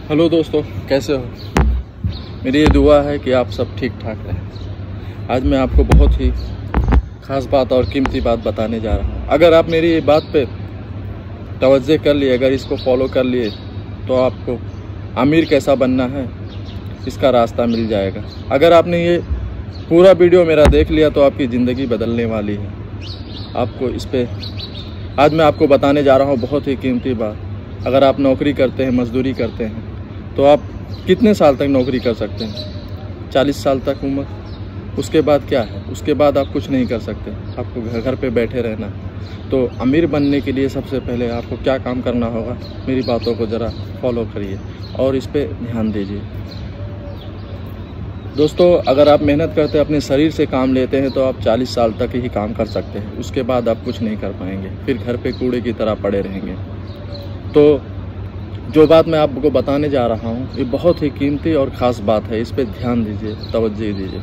Hello दोस्तों, कैसे हो? मेरी ये दुआ है कि आप सब ठीक ठाक रहें। आज मैं आपको बहुत ही ख़ास बात और कीमती बात बताने जा रहा हूँ। अगर आप मेरी ये बात पे तवज्जो कर लिए, अगर इसको फॉलो कर लिए, तो आपको अमीर कैसा बनना है इसका रास्ता मिल जाएगा। अगर आपने ये पूरा वीडियो मेरा देख लिया तो आपकी ज़िंदगी बदलने वाली है। आपको इस पे आज मैं आपको बताने जा रहा हूँ बहुत ही कीमती बात। अगर आप नौकरी करते हैं, मजदूरी करते हैं, तो आप कितने साल तक नौकरी कर सकते हैं? 40 साल तक उम्र। उसके बाद क्या है? उसके बाद आप कुछ नहीं कर सकते, आपको घर पे बैठे रहना। तो अमीर बनने के लिए सबसे पहले आपको क्या काम करना होगा, मेरी बातों को ज़रा फॉलो करिए और इस पे ध्यान दीजिए। दोस्तों, अगर आप मेहनत करते हैं, अपने शरीर से काम लेते हैं, तो आप 40 साल तक ही काम कर सकते हैं। उसके बाद आप कुछ नहीं कर पाएंगे, फिर घर पे कूड़े की तरह पड़े रहेंगे। तो जो बात मैं आपको बताने जा रहा हूँ, ये बहुत ही कीमती और ख़ास बात है। इस पे ध्यान दीजिए, तवज्जो दीजिए।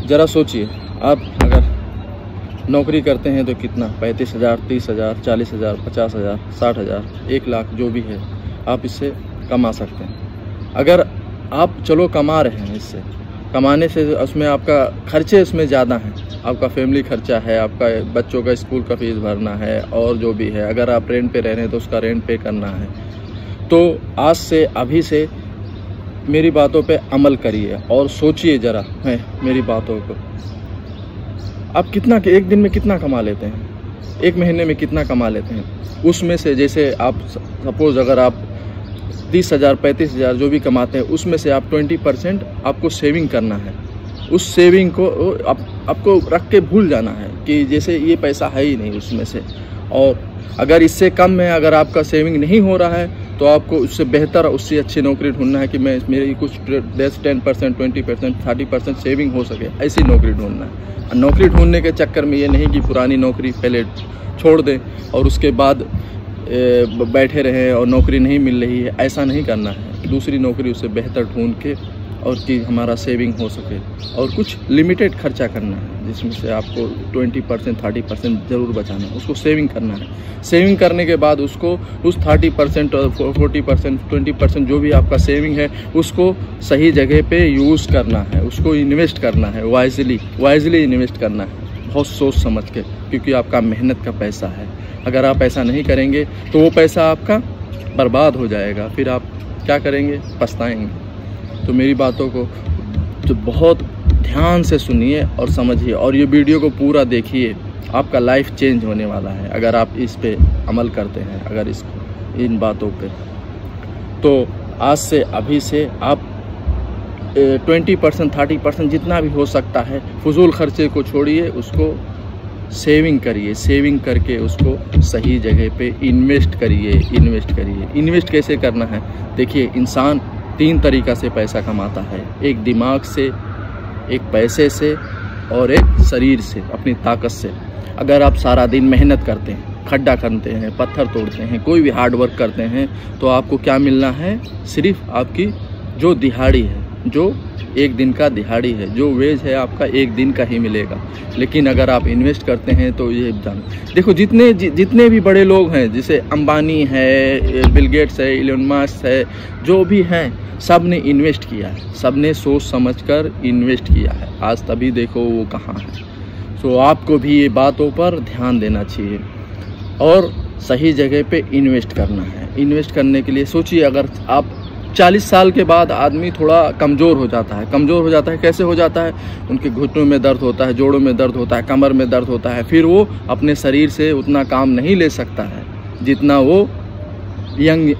ज़रा सोचिए, आप अगर नौकरी करते हैं तो कितना, 35,000, 30,000, 40,000, 50,000, 60,000, 1 लाख जो भी है, आप इससे कमा सकते हैं। अगर आप चलो कमा रहे हैं, इससे कमाने से उसमें आपका खर्चे इसमें ज़्यादा हैं। आपका फैमिली खर्चा है, आपका बच्चों का स्कूल का फीस भरना है और जो भी है। अगर आप रेंट पे रह रहे हैं तो उसका रेंट पे करना है। तो आज से, अभी से मेरी बातों पे अमल करिए और सोचिए ज़रा मेरी बातों को। आप कितना, एक दिन में कितना कमा लेते हैं, एक महीने में कितना कमा लेते हैं? उसमें से जैसे आप सपोज़ अगर आप 30,000, 35,000 जो भी कमाते हैं, उसमें से आप 20% आपको सेविंग करना है। उस सेविंग को आपको रख के भूल जाना है कि जैसे ये पैसा है ही नहीं उसमें से। और अगर इससे कम में अगर आपका सेविंग नहीं हो रहा है, तो आपको उससे बेहतर, उससे अच्छी नौकरी ढूंढना है कि मेरी कुछ 10%, 20%, 30% सेविंग हो सके, ऐसी नौकरी ढूंढना है। नौकरी ढूंढने के चक्कर में ये नहीं कि पुरानी नौकरी पहले छोड़ दें और उसके बाद बैठे रहें और नौकरी नहीं मिल रही है, ऐसा नहीं करना है। दूसरी नौकरी उससे बेहतर ढूंढ के और कि हमारा सेविंग हो सके, और कुछ लिमिटेड खर्चा करना है जिसमें से आपको 20%, 30% ज़रूर बचाना है, उसको सेविंग करना है। सेविंग करने के बाद उसको उस 30% और 40%, 20% जो भी आपका सेविंग है, उसको सही जगह पे यूज़ करना है, उसको इन्वेस्ट करना है, वाइजली इन्वेस्ट करना है, बहुत सोच समझ के, क्योंकि आपका मेहनत का पैसा है। अगर आप ऐसा नहीं करेंगे तो वो पैसा आपका बर्बाद हो जाएगा, फिर आप क्या करेंगे? पछताएंगे। तो मेरी बातों को तो बहुत ध्यान से सुनिए और समझिए, और ये वीडियो को पूरा देखिए। आपका लाइफ चेंज होने वाला है अगर आप इस पे अमल करते हैं, अगर इन बातों पे। तो आज से, अभी से आप 20%, 30% जितना भी हो सकता है, फजूल खर्चे को छोड़िए, उसको सेविंग करिए। सेविंग करके उसको सही जगह पे इन्वेस्ट करिए। इन्वेस्ट कैसे करना है? देखिए, इंसान 3 तरीक़ा से पैसा कमाता है। एक दिमाग से, एक पैसे से, और एक शरीर से, अपनी ताकत से। अगर आप सारा दिन मेहनत करते हैं, खड्डा करते हैं, पत्थर तोड़ते हैं, कोई भी हार्ड वर्क करते हैं, तो आपको क्या मिलना है? सिर्फ आपकी जो दिहाड़ी है, जो एक दिन का दिहाड़ी है, जो वेज है आपका एक दिन का ही मिलेगा। लेकिन अगर आप इन्वेस्ट करते हैं तो ये जान, देखो जितने भी बड़े लोग हैं, जैसे अंबानी है, बिल गेट्स है, इलोन मस्क है, जो भी हैं, सब ने इन्वेस्ट किया है, सब ने सोच समझकर इन्वेस्ट किया है। आज तभी देखो वो कहाँ है। सो आपको भी ये बातों पर ध्यान देना चाहिए और सही जगह पे इन्वेस्ट करना है। इन्वेस्ट करने के लिए सोचिए, अगर आप 40 साल के बाद आदमी थोड़ा कमज़ोर हो जाता है। कैसे हो जाता है? उनके घुटनों में दर्द होता है, जोड़ों में दर्द होता है, कमर में दर्द होता है। फिर वो अपने शरीर से उतना काम नहीं ले सकता है जितना वो यंग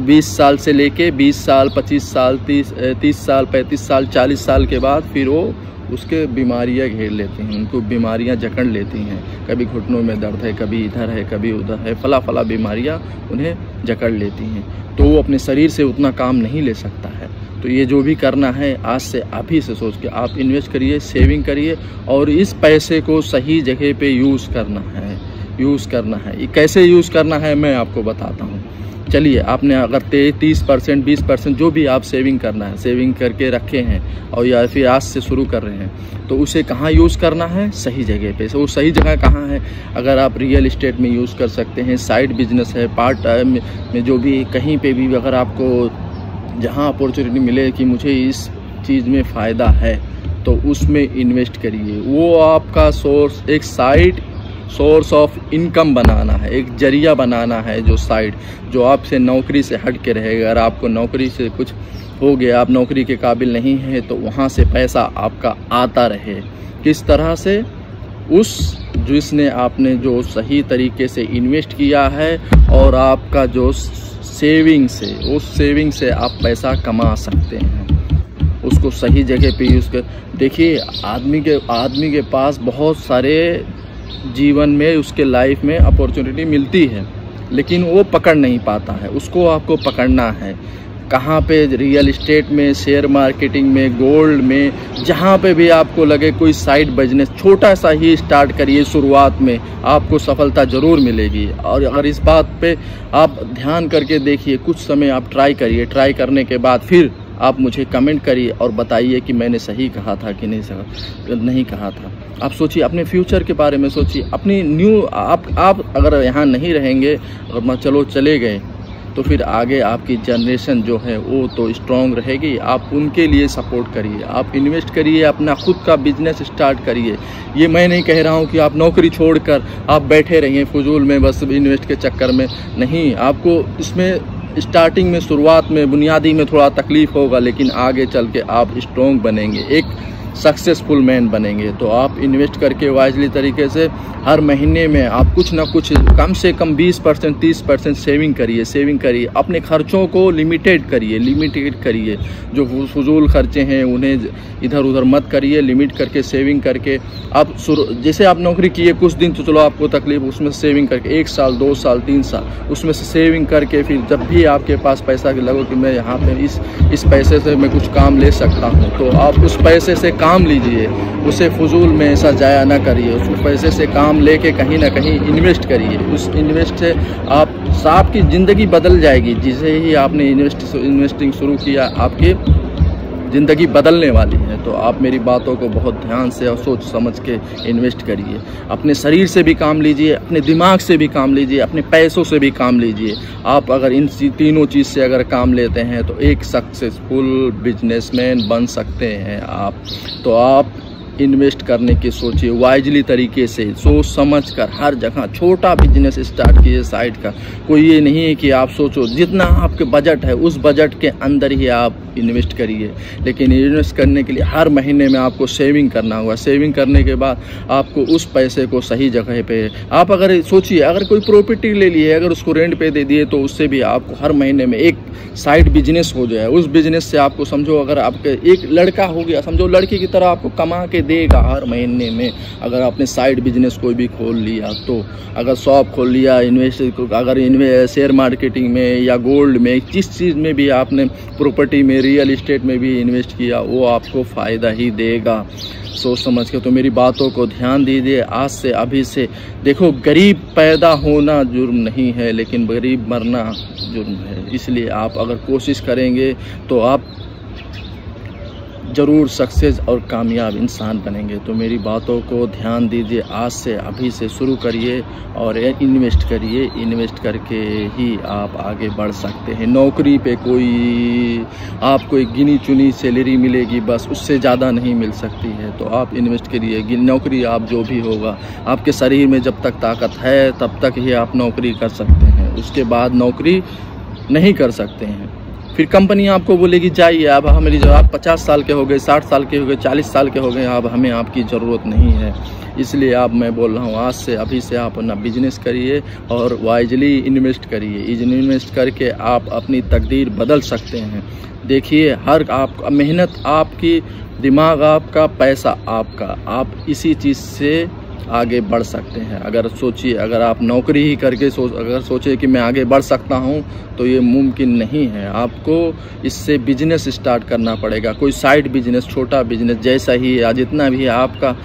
20 साल से लेके 20 साल, 25 साल, 30 साल, 35 साल, 40 साल के बाद फिर वो उसके बीमारियां घेर लेती हैं, उनको बीमारियां जकड़ लेती हैं। कभी घुटनों में दर्द है, कभी इधर है, कभी उधर है, फला बीमारियां उन्हें जकड़ लेती हैं। तो वो अपने शरीर से उतना काम नहीं ले सकता है। तो ये जो भी करना है, आज से, अभी से सोच के आप इन्वेस्ट करिए, सेविंग करिए, और इस पैसे को सही जगह पे यूज़ करना है। ये कैसे यूज़ करना है मैं आपको बताता हूँ। चलिए, आपने अगर 30% 20% जो भी आप सेविंग करना है, सेविंग करके रखे हैं और या फिर आज से शुरू कर रहे हैं, तो उसे कहाँ यूज़ करना है? सही जगह पे। वो सही जगह कहाँ है? अगर आप रियल इस्टेट में यूज़ कर सकते हैं, साइड बिजनेस है, पार्ट टाइम में जो भी कहीं पे भी अगर आपको जहाँ अपॉर्चुनिटी मिले कि मुझे इस चीज़ में फ़ायदा है तो उसमें इन्वेस्ट करिए। वो आपका सोर्स, एक साइड सोर्स ऑफ इनकम बनाना है, एक जरिया बनाना है, जो साइड जो आपसे नौकरी से हट के रहेगा। अगर आपको नौकरी से कुछ हो गया, आप नौकरी के काबिल नहीं हैं, तो वहाँ से पैसा आपका आता रहे। किस तरह से? उस जिसने आपने जो सही तरीके से इन्वेस्ट किया है और आपका जो सेविंग से, उस सेविंग से आप पैसा कमा सकते हैं। उसको सही जगह पे यूज़ कर। देखिए, आदमी के पास बहुत सारे जीवन में, उसके लाइफ में अपॉर्चुनिटी मिलती है, लेकिन वो पकड़ नहीं पाता है। उसको आपको पकड़ना है। कहाँ पे? रियल इस्टेट में, शेयर मार्केटिंग में, गोल्ड में, जहाँ पे भी आपको लगे कोई साइड बिजनेस छोटा सा ही स्टार्ट करिए। शुरुआत में आपको सफलता ज़रूर मिलेगी। और अगर इस बात पे आप ध्यान करके देखिए, कुछ समय आप ट्राई करिए। ट्राई करने के बाद फिर आप मुझे कमेंट करिए और बताइए कि मैंने सही कहा था कि नहीं कहा था। आप सोचिए, अपने फ्यूचर के बारे में सोचिए, अपनी आप अगर यहाँ नहीं रहेंगे और चलो चले गए, तो फिर आगे आपकी जनरेशन जो है वो तो स्ट्रॉन्ग रहेगी। आप उनके लिए सपोर्ट करिए, आप इन्वेस्ट करिए, अपना खुद का बिजनेस स्टार्ट करिए। ये मैं नहीं कह रहा हूँ कि आप नौकरी छोड़कर आप बैठे रहिए फजूल में, बस इन्वेस्ट के चक्कर में। नहीं, आपको इसमें स्टार्टिंग में, शुरुआत में, बुनियादी में थोड़ा तकलीफ होगा, लेकिन आगे चल के आप स्ट्रॉन्ग बनेंगे, एक सक्सेसफुल मैन बनेंगे। तो आप इन्वेस्ट करके वाइजली तरीके से हर महीने में आप कुछ ना कुछ कम से कम 20% 30% सेविंग करिए। अपने खर्चों को लिमिटेड करिए। जो फजूल खर्चे हैं उन्हें इधर उधर मत करिए। लिमिट करके सेविंग करके आप जैसे आप नौकरी किए कुछ दिन तो चलो आपको तकलीफ, उसमें सेविंग करके 1 साल 2 साल 3 साल उसमें से सेविंग करके फिर जब भी आपके पास पैसा लगो कि मैं यहाँ पे इस पैसे से मैं कुछ काम ले सकता हूँ, तो आप उस पैसे से काम लीजिए। उसे फजूल में ऐसा जाया ना करिए। उस पैसे से काम लेके कहीं ना कहीं इन्वेस्ट करिए। उस इन्वेस्ट से आपकी ज़िंदगी बदल जाएगी। जिसे ही आपने इन्वेस्टिंग शुरू किया, आपकी ज़िंदगी बदलने वाली है। तो आप मेरी बातों को बहुत ध्यान से और सोच समझ के इन्वेस्ट करिए। अपने शरीर से भी काम लीजिए, अपने दिमाग से भी काम लीजिए, अपने पैसों से भी काम लीजिए। आप अगर इन तीनों चीज़ से अगर काम लेते हैं तो एक सक्सेसफुल बिजनेसमैन बन सकते हैं आप। तो आप इन्वेस्ट करने की सोचिए वाइजली तरीके से, सोच समझ कर हर जगह। छोटा बिजनेस स्टार्ट कीजिए साइड का। कोई ये नहीं है कि आप सोचो जितना आपके बजट है उस बजट के अंदर ही आप इन्वेस्ट करिए। लेकिन इन्वेस्ट करने के लिए हर महीने में आपको सेविंग करना होगा। सेविंग करने के बाद आपको उस पैसे को सही जगह पे आप अगर सोचिए, अगर कोई प्रॉपर्टी ले लिए, अगर उसको रेंट पे दे दिए, तो उससे भी आपको हर महीने में एक साइड बिजनेस हो जाए। उस बिजनेस से आपको समझो, अगर आपके एक लड़का हो गया, समझो लड़की की तरह आपको कमा के देगा हर महीने में। अगर आपने साइड बिजनेस कोई भी खोल लिया, तो अगर शॉप खोल लिया, अगर शेयर मार्केटिंग में या गोल्ड में, जिस चीज़ में भी आपने प्रॉपर्टी में, रियल इस्टेट में भी इन्वेस्ट किया, वो आपको फ़ायदा ही देगा। सोच समझ के तो मेरी बातों को ध्यान दीजिए। आज से अभी से देखो, गरीब पैदा होना जुर्म नहीं है, लेकिन गरीब मरना जुर्म है। इसलिए आप अगर कोशिश करेंगे तो आप ज़रूर सक्सेस और कामयाब इंसान बनेंगे। तो मेरी बातों को ध्यान दीजिए। आज से अभी से शुरू करिए और इन्वेस्ट करिए। इन्वेस्ट करके ही आप आगे बढ़ सकते हैं। नौकरी पे आपको एक गिनी चुनी सैलरी मिलेगी, बस उससे ज़्यादा नहीं मिल सकती है। तो आप इन्वेस्ट करिए। नौकरी आप जो भी होगा, आपके शरीर में जब तक ताकत है तब तक ही आप नौकरी कर सकते हैं। उसके बाद नौकरी नहीं कर सकते हैं। फिर कंपनी आपको बोलेगी जाइए, अब हमारी जो आप 50 साल के हो गए, 60 साल के हो गए, 40 साल के हो गए, अब हमें आपकी ज़रूरत नहीं है। इसलिए अब मैं बोल रहा हूँ, आज से अभी से आप अपना बिजनेस करिए और वाइजली इन्वेस्ट करिए। इन्वेस्ट करके आप अपनी तकदीर बदल सकते हैं। देखिए, हर आप मेहनत आपकी, दिमाग आपका, पैसा आपका, आप इसी चीज़ से आगे बढ़ सकते हैं। अगर सोचिए, अगर आप नौकरी ही करके अगर सोचे कि मैं आगे बढ़ सकता हूं, तो ये मुमकिन नहीं है। आपको इससे बिजनेस स्टार्ट करना पड़ेगा, कोई साइड बिजनेस, छोटा बिजनेस, जैसा ही या जितना भी आपका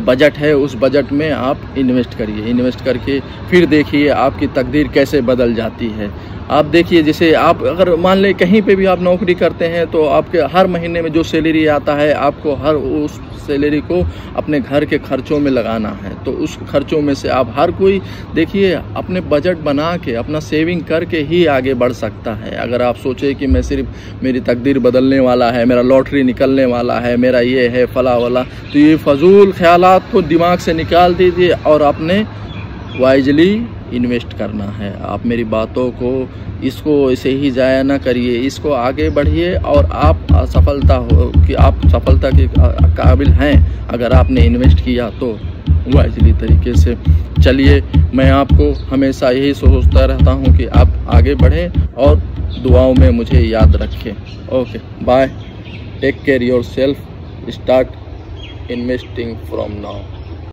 बजट है उस बजट में आप इन्वेस्ट करिए। इन्वेस्ट करके फिर देखिए आपकी तकदीर कैसे बदल जाती है। आप देखिए, जैसे आप अगर मान लें कहीं पे भी आप नौकरी करते हैं तो आपके हर महीने में जो सैलरी आता है, आपको हर उस सैलरी को अपने घर के खर्चों में लगाना है। तो उस खर्चों में से आप हर कोई देखिए अपने बजट बना के, अपना सेविंग करके ही आगे बढ़ सकता है। अगर आप सोचे कि मैं सिर्फ मेरी तकदीर बदलने वाला है, मेरा लॉटरी निकलने वाला है, मेरा ये है फला वाला, तो ये फजूल ख्यालात को दिमाग से निकाल दीजिए और अपने वाइजली इन्वेस्ट करना है। आप मेरी बातों को इसको ऐसे ही ज़ाया ना करिए, इसको आगे बढ़िए और आप सफलता हो कि आप सफलता के काबिल हैं। अगर आपने इन्वेस्ट किया तो वाइजली तरीके से चलिए। मैं आपको हमेशा यही सोचता रहता हूँ कि आप आगे बढ़ें और दुआओं में मुझे याद रखें। Okay, bye, take care yourself, start investing from now.